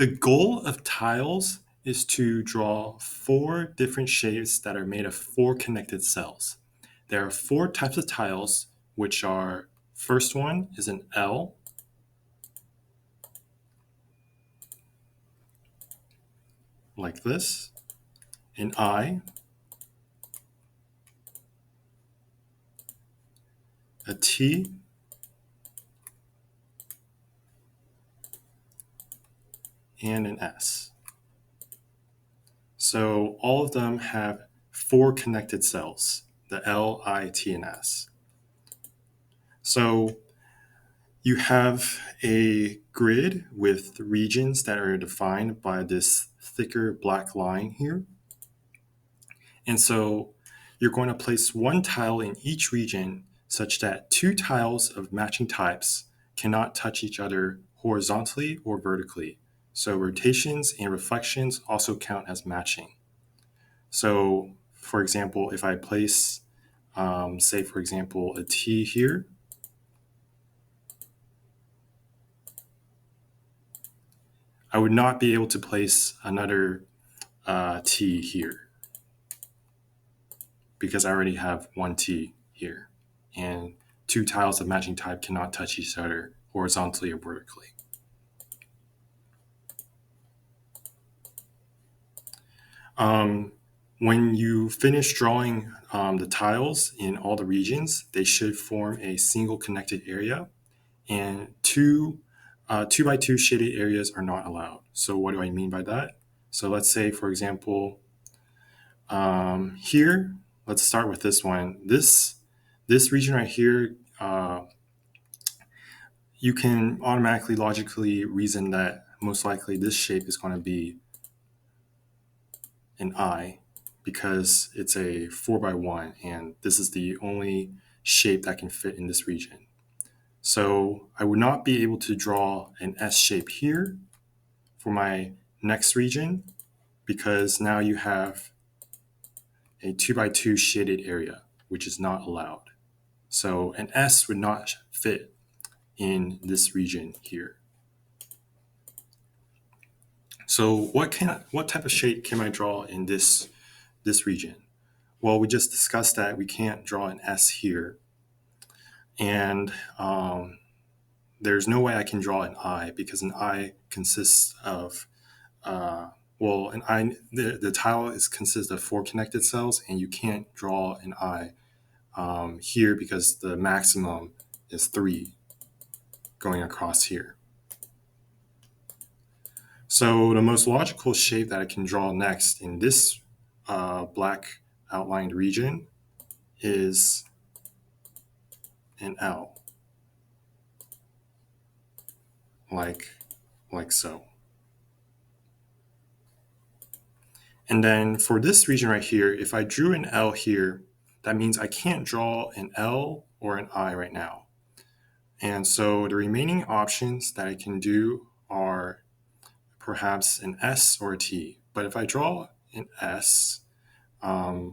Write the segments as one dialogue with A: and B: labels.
A: The goal of tiles is to draw four different shapes that are made of four connected cells. There are four types of tiles, which are first one is an L, like this, an I, a T, and an S. So all of them have four connected cells, the L, I, T, and S. So you have a grid with regions that are defined by this thicker black line here. And so you're going to place one tile in each region such that two tiles of matching types cannot touch each other horizontally or vertically. So rotations and reflections also count as matching. So for example, if I place, say for example, a T here, I would not be able to place another T here because I already have one T here. And two tiles of matching type cannot touch each other horizontally or vertically. When you finish drawing the tiles in all the regions, they should form a single connected area, and two by two shaded areas are not allowed. So what do I mean by that? So let's say, for example, here, let's start with this one. This region right here, you can automatically, logically reason that most likely this shape is going to be an I because it's a 4x1 and this is the only shape that can fit in this region. So I would not be able to draw an S shape here for my next region because now you have a 2x2 shaded area, which is not allowed. So an S would not fit in this region here. So what type of shape can I draw in this region? Well, we just discussed that we can't draw an S here, and there's no way I can draw an I because an I consists of the tile consists of four connected cells, and you can't draw an I here because the maximum is 3 going across here. So the most logical shape that I can draw next in this black outlined region is an L, like so. And then for this region right here, if I drew an L here, that means I can't draw an L or an I right now. And so the remaining options that I can do are perhaps an S or a T. But if I draw an S,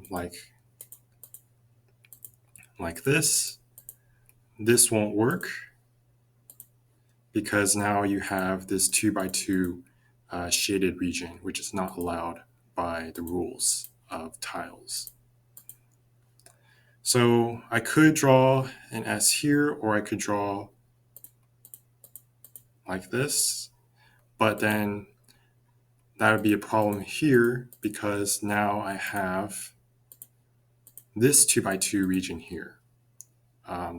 A: like this won't work because now you have this 2x2 shaded region, which is not allowed by the rules of tiles. So I could draw an S here, or I could draw like this, but then that would be a problem here because now I have this 2x2 region here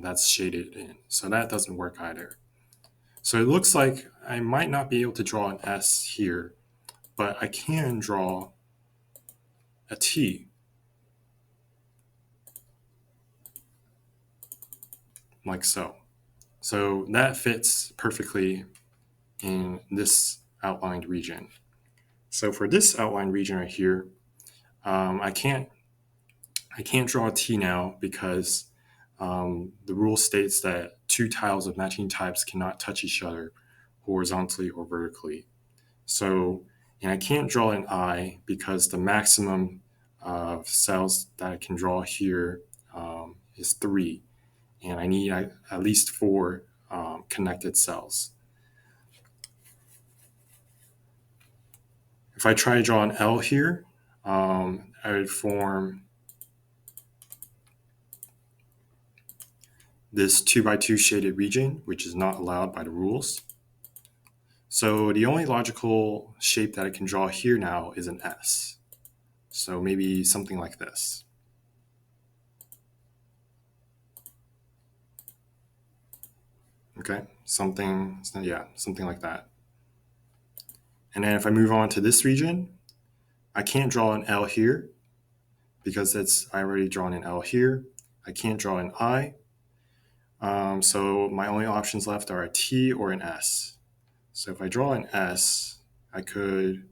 A: that's shaded in. So that doesn't work either. So it looks like I might not be able to draw an S here, but I can draw a T. Like so. So that fits perfectly in this outlined region. So for this outlined region right here, I can't draw a T now because the rule states that two tiles of matching types cannot touch each other horizontally or vertically. So, and I can't draw an I because the maximum of cells that I can draw here is 3, and I need at least 4 connected cells. If I try to draw an L here, I would form this 2x2 shaded region, which is not allowed by the rules. So the only logical shape that I can draw here now is an S. So maybe something like this. Okay, something like that. And then if I move on to this region, I can't draw an L here because I already drawn an L here. I can't draw an I. So my only options left are a T or an S. So if I draw an S, I could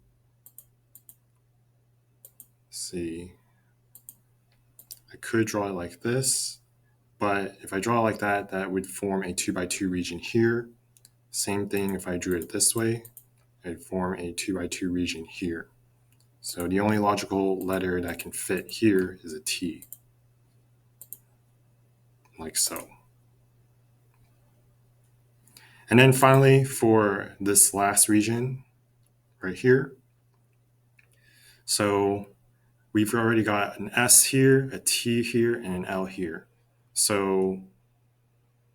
A: draw it like this, but if I draw it like that, that would form a 2x2 region here. Same thing if I drew it this way, it'd form a 2x2 region here. So the only logical letter that can fit here is a T, like so. And then finally, for this last region right here, so we've already got an S here, a T here, and an L here. So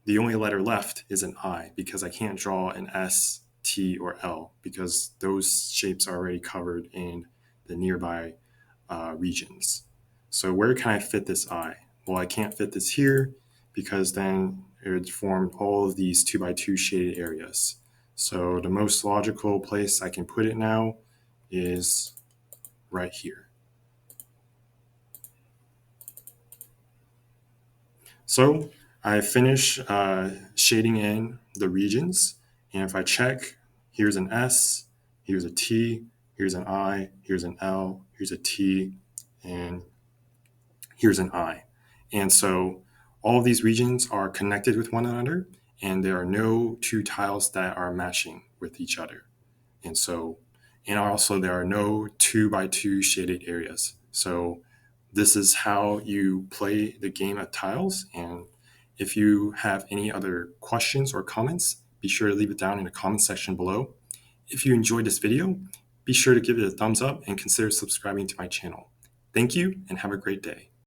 A: the only letter left is an I because I can't draw an S, T, or L because those shapes are already covered in the nearby regions. So where can I fit this I? Well, I can't fit this here because then it would form all of these 2x2 shaded areas. So the most logical place I can put it now is right here. So I finish shading in the regions, and if I check, here's an S, here's a T, here's an I, here's an L, here's a T, and here's an I. And so all of these regions are connected with one another, and there are no two tiles that are matching with each other. And also there are no 2x2 shaded areas. So this is how you play the game of tiles. And if you have any other questions or comments, be sure to leave it down in the comment section below. If you enjoyed this video, be sure to give it a thumbs up and consider subscribing to my channel. Thank you and have a great day.